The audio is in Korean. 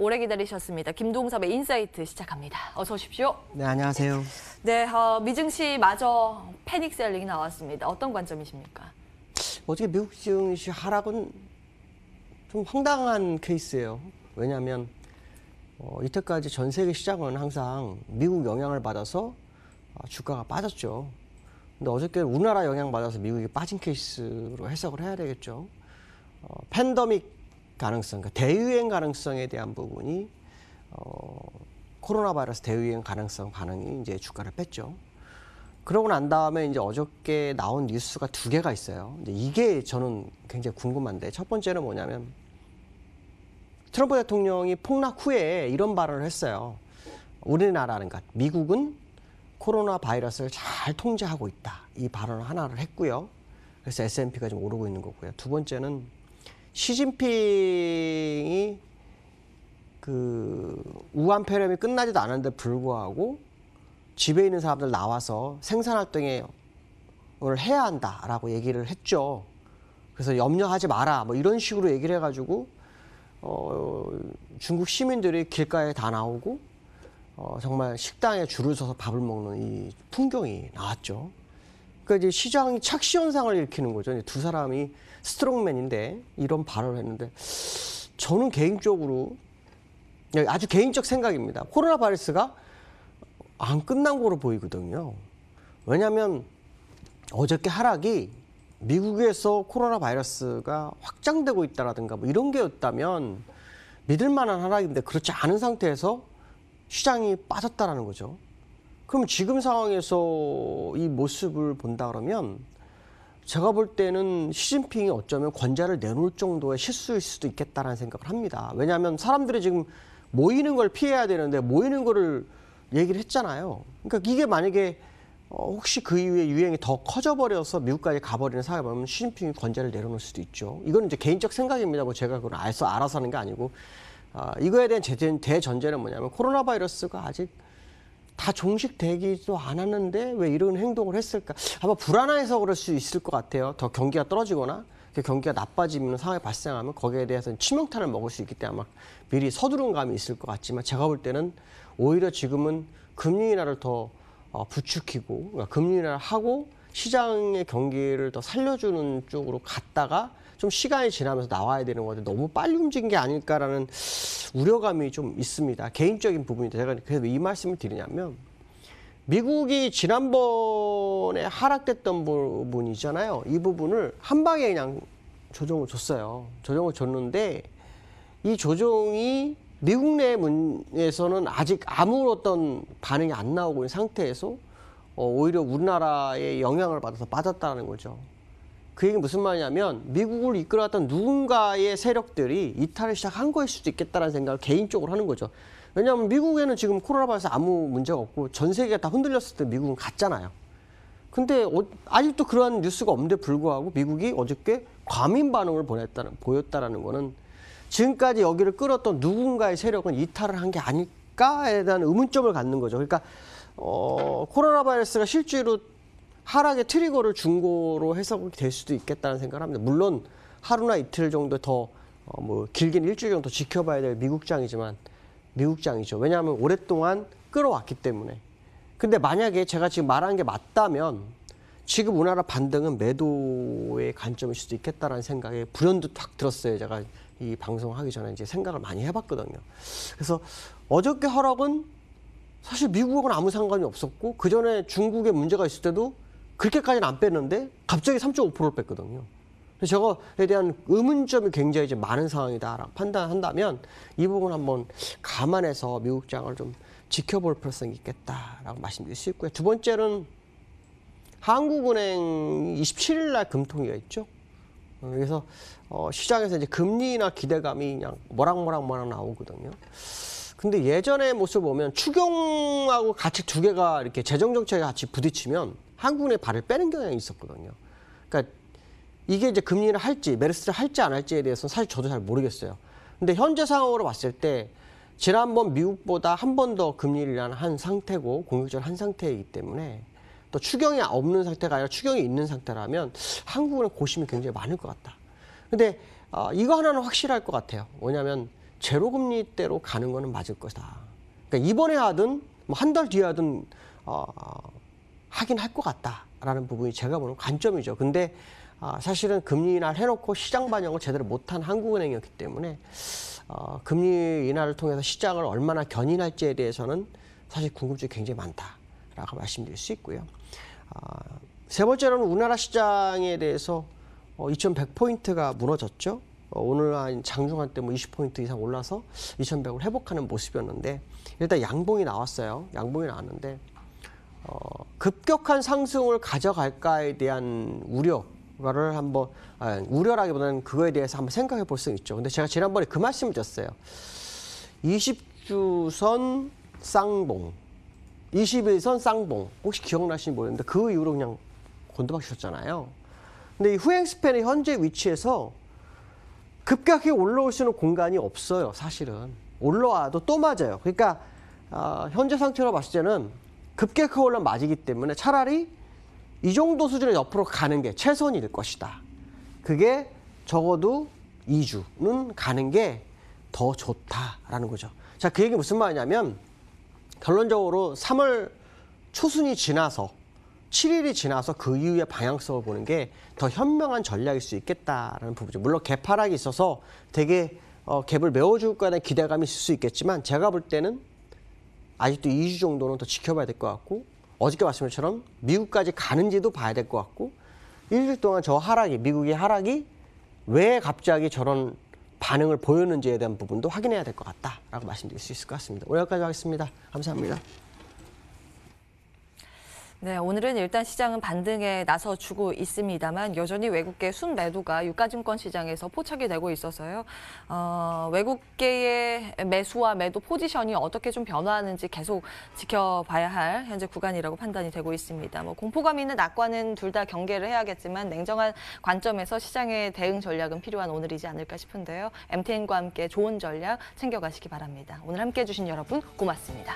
오래 기다리셨습니다. 김동섭의 인사이트 시작합니다. 어서 오십시오. 네, 안녕하세요. 네, 미증시마저 패닉 셀링이 나왔습니다. 어떤 관점이십니까? 어저께 미국 증시 하락은 좀 황당한 케이스예요. 왜냐하면 이때까지 전 세계 시장은 항상 미국 영향을 받아서 주가가 빠졌죠. 근데 어저께 우리나라 영향 받아서 미국이 빠진 케이스로 해석을 해야 되겠죠. 팬데믹 가능성, 그러니까 대유행 가능성에 대한 부분이 코로나 바이러스 대유행 가능성 반응이 이제 주가를 뺐죠. 그러고 난 다음에 이제 어저께 나온 뉴스가 두 개가 있어요. 근데 이게 저는 굉장히 궁금한데, 첫 번째는 뭐냐면 트럼프 대통령이 폭락 후에 이런 발언을 했어요. 우리나라는, 그러니까 미국은 코로나 바이러스를 잘 통제하고 있다. 이 발언을 하나를 했고요. 그래서 S&P가 좀 오르고 있는 거고요. 두 번째는 시진핑이 우한 폐렴이 끝나지도 않았는데 불구하고 집에 있는 사람들 나와서 생산 활동을 해야 한다라고 얘기를 했죠. 그래서 염려하지 마라, 뭐 이런 식으로 얘기를 해가지고 중국 시민들이 길가에 다 나오고 정말 식당에 줄을 서서 밥을 먹는 이 풍경이 나왔죠. 그러니까 이제 시장이 착시 현상을 일으키는 거죠. 이제 두 사람이 스트롱맨인데 이런 발언을 했는데, 저는 개인적으로 아주 개인적 생각입니다. 코로나 바이러스가 안 끝난 거로 보이거든요. 왜냐하면 어저께 하락이 미국에서 코로나 바이러스가 확장되고 있다라든가 뭐 이런 게였다면 믿을 만한 하락인데, 그렇지 않은 상태에서 시장이 빠졌다라는 거죠. 그럼 지금 상황에서 이 모습을 본다 그러면 제가 볼 때는 시진핑이 어쩌면 권좌를 내놓을 정도의 실수일 수도 있겠다라는 생각을 합니다. 왜냐하면 사람들이 지금 모이는 걸 피해야 되는데 모이는 거를 얘기를 했잖아요. 그러니까 이게 만약에 혹시 그 이후에 유행이 더 커져버려서 미국까지 가버리는 상황이 보면 시진핑이 권좌를 내려놓을 수도 있죠. 이건 이제 개인적 생각입니다. 뭐 제가 그걸 알아서 하는 게 아니고, 이거에 대한 대전제는 뭐냐면 코로나 바이러스가 아직 다 종식되기도 않았는데 왜 이런 행동을 했을까? 아마 불안해서 그럴 수 있을 것 같아요. 더 경기가 떨어지거나 경기가 나빠지는 상황이 발생하면 거기에 대해서는 치명타를 먹을 수 있기 때문에 아마 미리 서두른 감이 있을 것 같지만, 제가 볼 때는 오히려 지금은 금리 인하를 더 부추기고, 그러니까 금리 인하를 하고 시장의 경기를 더 살려주는 쪽으로 갔다가 좀 시간이 지나면서 나와야 되는 건데 너무 빨리 움직인 게 아닐까라는 우려감이 좀 있습니다. 개인적인 부분인데 제가 그래서 이 말씀을 드리냐면, 미국이 지난번에 하락됐던 부분이잖아요. 이 부분을 한 방에 그냥 조정을 줬어요. 조정을 줬는데 이 조정이 미국 내에서는 아직 아무 어떤 반응이 안 나오고 있는 상태에서 오히려 우리나라에 영향을 받아서 빠졌다는 거죠. 그 얘기는 무슨 말이냐면 미국을 이끌어왔던 누군가의 세력들이 이탈을 시작한 거일 수도 있겠다는 생각을 개인적으로 하는 거죠. 왜냐하면 미국에는 지금 코로나 바이러스 아무 문제가 없고 전 세계가 다 흔들렸을 때 미국은 갔잖아요. 근데 아직도 그러한 뉴스가 없는데 불구하고 미국이 어저께 과민 반응을 보였다라는 거는 지금까지 여기를 끌었던 누군가의 세력은 이탈을 한 게 아닐까에 대한 의문점을 갖는 거죠. 그러니까 코로나 바이러스가 실제로 하락의 트리거를 준 거로 해석이 될 수도 있겠다는 생각을 합니다. 물론 하루나 이틀 정도 더 길게는 일주일 정도 지켜봐야 될 미국장이지만 미국장이죠. 왜냐하면 오랫동안 끌어왔기 때문에. 근데 만약에 제가 지금 말한 게 맞다면 지금 우리나라 반등은 매도의 관점일 수도 있겠다라는 생각에 불현듯 확 들었어요. 제가 이 방송하기 전에 이제 생각을 많이 해봤거든요. 그래서 어저께 하락은 사실 미국하고는 아무 상관이 없었고, 그 전에 중국에 문제가 있을 때도 그렇게까지는 안 뺐는데 갑자기 3.5%를 뺐거든요. 그래서 저거에 대한 의문점이 굉장히 이제 많은 상황이다라고 판단한다면 이 부분 한번 감안해서 미국장을 좀 지켜볼 필요성이 있겠다라고 말씀드릴 수 있고요. 두 번째는 한국은행 27일 날 금통위가 있죠. 그래서 시장에서 이제 금리나 기대감이 그냥 모락모락 나오거든요. 근데 예전의 모습을 보면 추경하고 같이 두 개가 이렇게 재정정책에 같이 부딪히면 한국은행이 발을 빼는 경향이 있었거든요. 그러니까 이게 이제 금리를 할지 메르스를 할지 안 할지에 대해서는 사실 저도 잘 모르겠어요. 근데 현재 상황으로 봤을 때 지난번 미국보다 한 번 더 금리를 한 상태고 공격적으로 한 상태이기 때문에, 또 추경이 없는 상태가 아니라 추경이 있는 상태라면 한국은행 고심이 굉장히 많을 것 같다. 근데 이거 하나는 확실할 것 같아요. 뭐냐면 제로금리대로 가는 거는 맞을 거다. 그러니까 이번에 하든 뭐 한 달 뒤에 하든 하긴 할 것 같다라는 부분이 제가 보는 관점이죠. 근데 사실은 금리 인하를 해놓고 시장 반영을 제대로 못한 한국은행이었기 때문에 금리 인하를 통해서 시장을 얼마나 견인할지에 대해서는 사실 궁금증이 굉장히 많다라고 말씀드릴 수 있고요. 세 번째로는 우리나라 시장에 대해서 2100포인트가 무너졌죠. 오늘 한 장중한 때 뭐 20포인트 이상 올라서 2100을 회복하는 모습이었는데 일단 양봉이 나왔어요. 양봉이 나왔는데 급격한 상승을 가져갈까에 대한 우려를 한번 우려라기보다는 그거에 대해서 한번 생각해 볼 수 있죠. 근데 제가 지난번에 그 말씀을 드렸어요. 20주선 쌍봉, 21선 쌍봉 혹시 기억나시는지 모르겠는데 그 이후로 그냥 곤두박이셨잖아요. 근데 이 후행 스팬의 현재 위치에서 급격하게 올라올 수 있는 공간이 없어요. 사실은 올라와도 또 맞아요. 그러니까 현재 상태로 봤을 때는 급격하게 올라 맞이기 때문에 차라리 이 정도 수준의 옆으로 가는 게 최선일 것이다. 그게 적어도 2주는 가는 게 더 좋다라는 거죠. 자, 그 얘기 무슨 말이냐면 결론적으로 3월 초순이 지나서 7일이 지나서 그 이후의 방향성을 보는 게 더 현명한 전략일 수 있겠다라는 부분이죠. 물론 개파락이 있어서 되게 갭을 메워줄 거에 대한 기대감이 있을 수 있겠지만 제가 볼 때는 아직도 2주 정도는 더 지켜봐야 될 것 같고 어저께 말씀드린 것처럼 미국까지 가는지도 봐야 될 것 같고 일주일 동안 저 하락이 미국의 하락이 왜 갑자기 저런 반응을 보였는지에 대한 부분도 확인해야 될 것 같다라고 말씀드릴 수 있을 것 같습니다. 오늘 여기까지 하겠습니다. 감사합니다. 네, 오늘은 일단 시장은 반등에 나서주고 있습니다만 여전히 외국계 순매도가 유가증권 시장에서 포착이 되고 있어서요. 외국계의 매수와 매도 포지션이 어떻게 좀 변화하는지 계속 지켜봐야 할 현재 구간이라고 판단이 되고 있습니다. 뭐 공포감 있는 낙관은 둘 다 경계를 해야겠지만 냉정한 관점에서 시장의 대응 전략은 필요한 오늘이지 않을까 싶은데요. MTN과 함께 좋은 전략 챙겨가시기 바랍니다. 오늘 함께해 주신 여러분 고맙습니다.